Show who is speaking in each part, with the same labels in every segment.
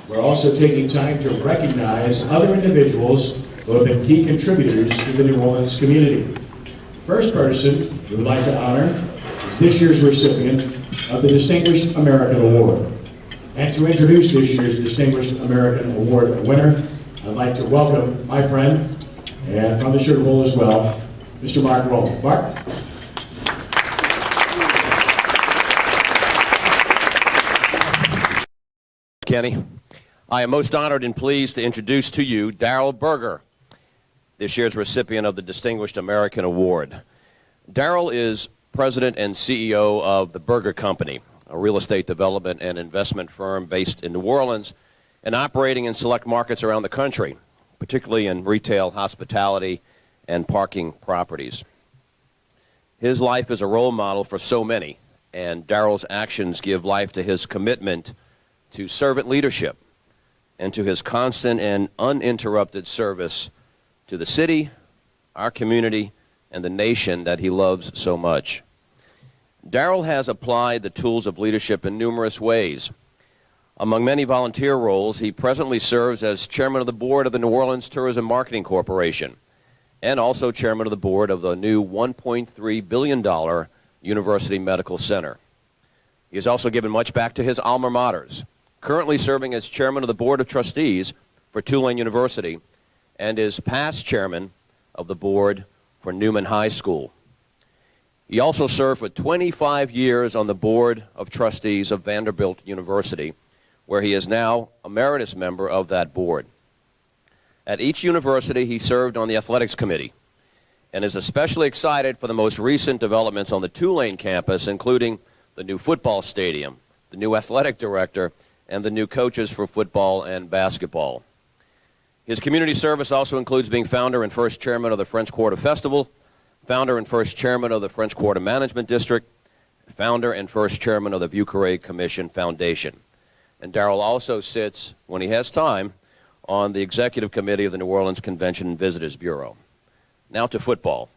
Speaker 1: We're also taking time to recognize other individuals who have been key contributors to the New Orleans community. First person we would like to honor is this year's recipient of the Distinguished American Award. And to introduce this year's Distinguished American Award winner, I'd like to welcome my friend, and from the Sugar Bowl as well, Mr. Mark Rowland. Mark?
Speaker 2: Kenny, I am most honored and pleased to introduce to you Darrell Berger, this year's recipient of the Distinguished American Award. Darrell is president and CEO of the Berger Company, a real estate development and investment firm based in New Orleans and operating in select markets around the country, particularly in retail, hospitality, and parking properties. His life is a role model for so many, and Darrell's actions give life to his commitment to servant leadership and to his constant and uninterrupted service to the city, our community, and the nation that he loves so much. Darrell has applied the tools of leadership in numerous ways. Among many volunteer roles, he presently serves as chairman of the board of the New Orleans Tourism Marketing Corporation and also chairman of the board of the new $1.3 billion University Medical Center. He has also given much back to his alma maters, currently serving as chairman of the board of trustees for Tulane University and is past chairman of the board for Newman High School. He also served for 25 years on the board of trustees of Vanderbilt University, where he is now emeritus member of that board. At each university, he served on the athletics committee and is especially excited for the most recent developments on the Tulane campus, including the new football stadium, the new athletic director, and the new coaches for football and basketball. His community service also includes being founder and first chairman of the French Quarter Festival, founder and first chairman of the French Quarter Management District, founder and first chairman of the Vieux-Carré Commission Foundation. And Darrell also sits, when he has time, on the executive committee of the New Orleans Convention and Visitors Bureau. Now to football.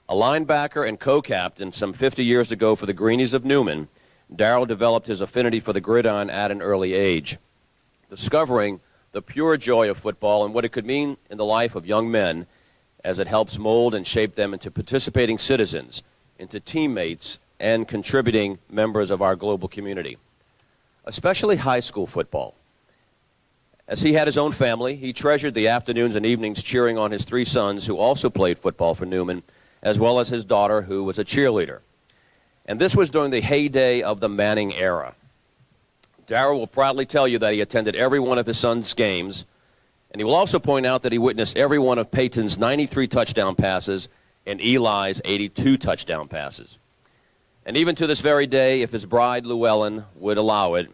Speaker 2: A linebacker and co-captain some 50 years ago for the Greenies of Newman, Darrell developed his affinity for the gridiron at an early age, discovering the pure joy of football and what it could mean in the life of young men as it helps mold and shape them into participating citizens, into teammates, and contributing members of our global community, especially high school football. As he had his own family, he treasured the afternoons and evenings cheering on his three sons who also played football for Newman, as well as his daughter who was a cheerleader. And this was during the heyday of the Manning era. Darrell will proudly tell you that he attended every one of his son's games, and he will also point out that he witnessed every one of Peyton's 93 touchdown passes and Eli's 82 touchdown passes. And even to this very day, if his bride, Llewellyn, would allow it,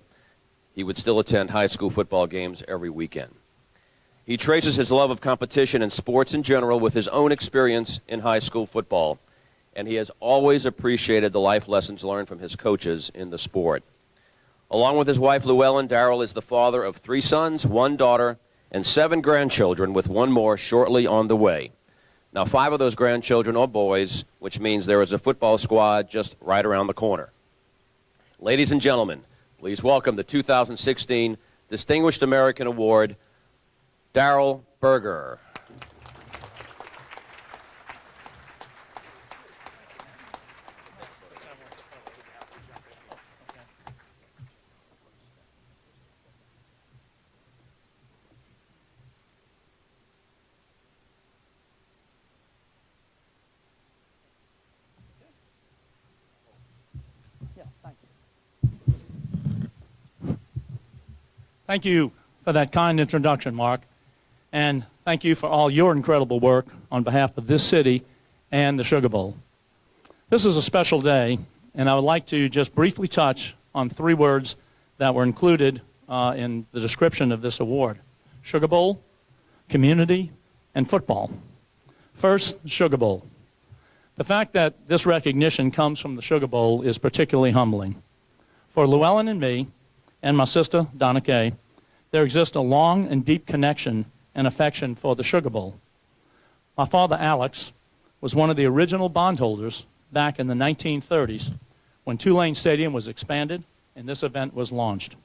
Speaker 2: he would still attend high school football games every weekend. He traces his love of competition and sports in general with his own experience in high school football, and he has always appreciated the life lessons learned from his coaches in the sport. Along with his wife, Llewellyn, Darrell is the father of 3 sons, 1 daughter, and 7 grandchildren, with 1 more shortly on the way. Now, 5 of those grandchildren are boys, which means there is a football squad just right around the corner. Ladies and gentlemen, please welcome the 2016 Distinguished American Award, Darrell Berger.
Speaker 3: Thank you for that kind introduction, Mark, and thank you for all your incredible work on behalf of this city and the Sugar Bowl. This is a special day, and I would like to just briefly touch on 3 words that were included in the description of this award: Sugar Bowl, community, and football. First, Sugar Bowl. The fact that this recognition comes from the Sugar Bowl is particularly humbling. For Llewellyn and me, and my sister, Donna Kay, there exists a long and deep connection and affection for the Sugar Bowl. My father, Alex, was one of the original bondholders back in the 1930s when Tulane Stadium was expanded and this event was launched.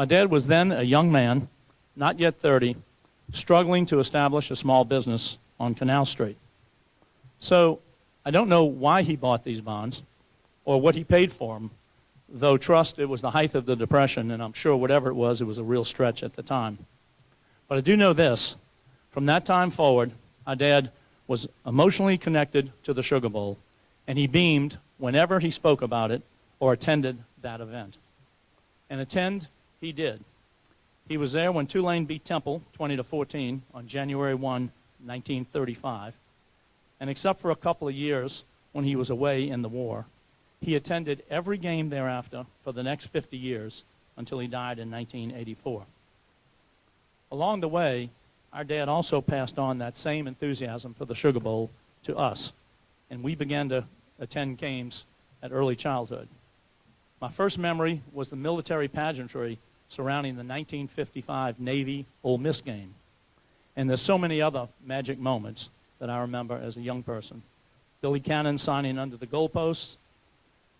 Speaker 3: My dad was then a young man, not yet 30, struggling to establish a small business on Canal Street. So I don't know why he bought these bonds or what he paid for them, though trust it was the height of the Depression, and I'm sure whatever it was a real stretch at the time. But I do know this. From that time forward, our dad was emotionally connected to the Sugar Bowl, and he beamed whenever he spoke about it or attended that event. And attend he did. He was there when Tulane beat Temple 20-14 on January 1, 1935. And except for a couple of years when he was away in the war, he attended every game thereafter for the next 50 years until he died in 1984. Along the way, our dad also passed on that same enthusiasm for the Sugar Bowl to us, and we began to attend games at early childhood. My first memory was the military pageantry surrounding the 1955 Navy-Ole Miss game. And there's so many other magic moments that I remember as a young person. Billy Cannon signing under the goalposts,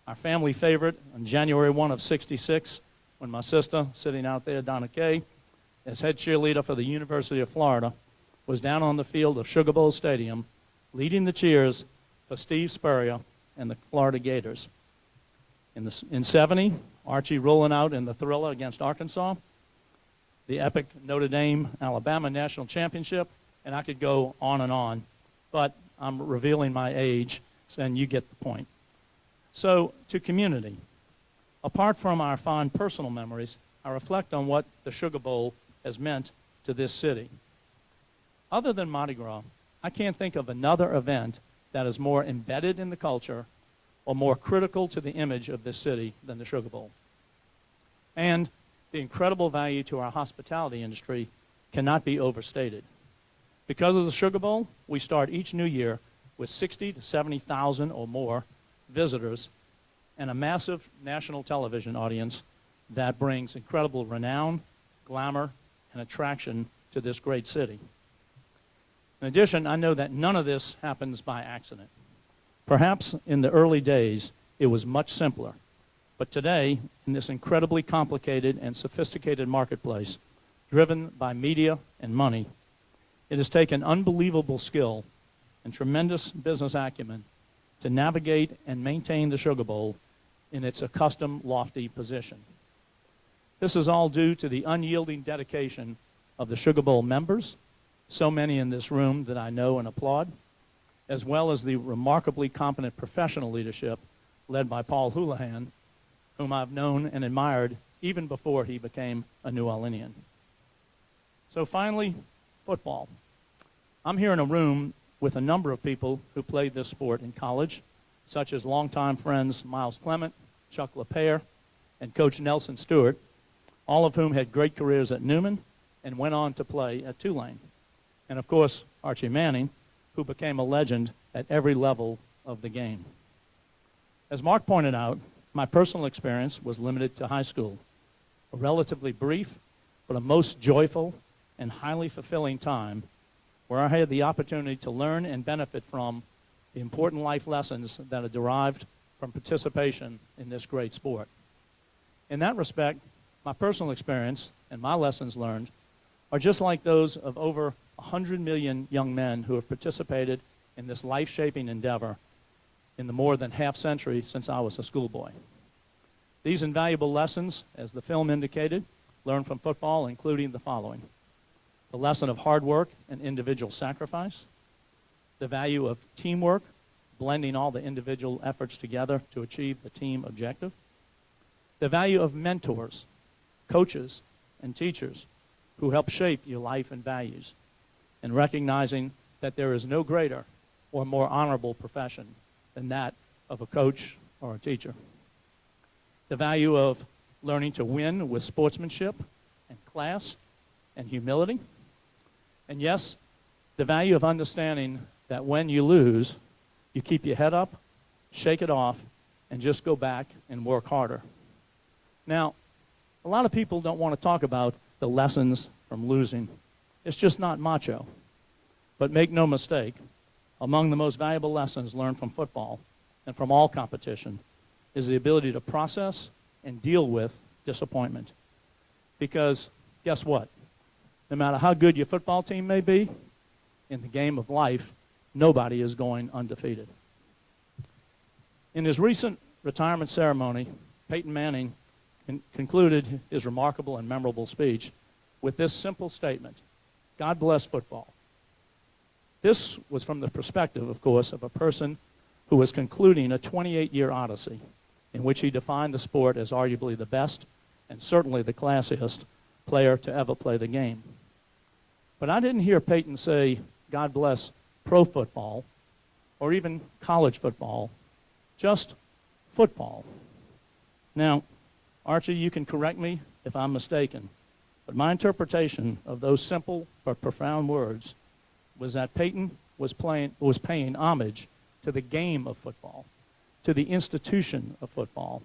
Speaker 3: our family favorite on January 1 of '66, when my sister, sitting out there, Donna Kay, as head cheerleader for the University of Florida, was down on the field of Sugar Bowl Stadium, leading the cheers for Steve Spurrier and the Florida Gators. In '70, Archie rolling out in the thriller against Arkansas, the epic Notre Dame-Alabama National Championship, and I could go on, but I'm revealing my age, and you get the point. So, to community. Apart from our fond personal memories, I reflect on what the Sugar Bowl has meant to this city. Other than Mardi Gras, I can't think of another event that is more embedded in the culture or more critical to the image of this city than the Sugar Bowl. And the incredible value to our hospitality industry cannot be overstated. Because of the Sugar Bowl, we start each new year with 60 to 70,000 or more visitors and a massive national television audience that brings incredible renown, glamour, and attraction to this great city. In addition, I know that none of this happens by accident. Perhaps in the early days, it was much simpler. But today, in this incredibly complicated and sophisticated marketplace, driven by media and money, it has taken unbelievable skill and tremendous business acumen to navigate and maintain the Sugar Bowl in its accustomed lofty position. This is all due to the unyielding dedication of the Sugar Bowl members, so many in this room that I know and applaud, as well as the remarkably competent professional leadership led by Paul Houlihan, whom I've known and admired even before he became a New Orleanian. So finally, football. I'm here in a room with a number of people who played this sport in college, such as longtime friends Miles Clement, Chuck LePere, and Coach Nelson Stewart, all of whom had great careers at Newman and went on to play at Tulane. And of course, Archie Manning, who became a legend at every level of the game. As Mark pointed out, my personal experience was limited to high school, a relatively brief but a most joyful and highly fulfilling time where I had the opportunity to learn and benefit from the important life lessons that are derived from participation in this great sport. In that respect, my personal experience and my lessons learned are just like those of over 100 million young men who have participated in this life-shaping endeavor in the more than half century since I was a schoolboy. These invaluable lessons, as the film indicated, learned from football, including the following: the lesson of hard work and individual sacrifice, the value of teamwork, blending all the individual efforts together to achieve the team objective, the value of mentors, coaches, and teachers who help shape your life and values, and recognizing that there is no greater or more honorable profession than that of a coach or a teacher. The value of learning to win with sportsmanship and class and humility. And yes, the value of understanding that when you lose, you keep your head up, shake it off, and just go back and work harder. Now, a lot of people don't want to talk about the lessons from losing. It's just not macho. But make no mistake, among the most valuable lessons learned from football and from all competition is the ability to process and deal with disappointment. Because guess what? No matter how good your football team may be, in the game of life, nobody is going undefeated. In his recent retirement ceremony, Peyton Manning concluded his remarkable and memorable speech with this simple statement: God bless football. This was from the perspective, of course, of a person who was concluding a 28-year odyssey in which he defined the sport as arguably the best and certainly the classiest player to ever play the game. But I didn't hear Peyton say, God bless pro football or even college football, just football. Now, Archie, you can correct me if I'm mistaken, but my interpretation of those simple but profound words was that Peyton was paying homage to the game of football, to the institution of football,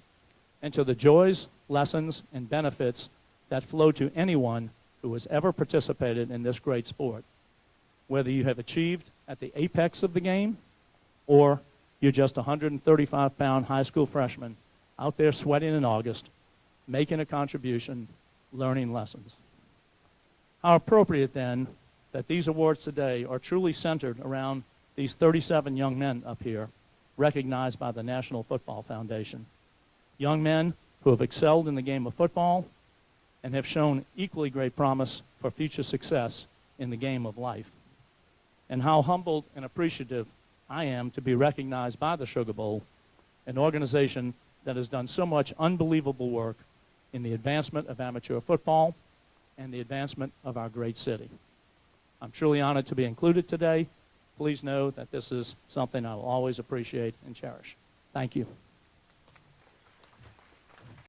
Speaker 3: and to the joys, lessons, and benefits that flow to anyone who has ever participated in this great sport, whether you have achieved at the apex of the game or you're just a 135-pound high school freshman out there sweating in August, making a contribution, learning lessons. How appropriate, then, that these awards today are truly centered around these 37 young men up here, recognized by the National Football Foundation. Young men who have excelled in the game of football and have shown equally great promise for future success in the game of life. And how humbled and appreciative I am to be recognized by the Sugar Bowl, an organization that has done so much unbelievable work in the advancement of amateur football and the advancement of our great city. I'm truly honored to be included today. Please know that this is something I will always appreciate and cherish. Thank you.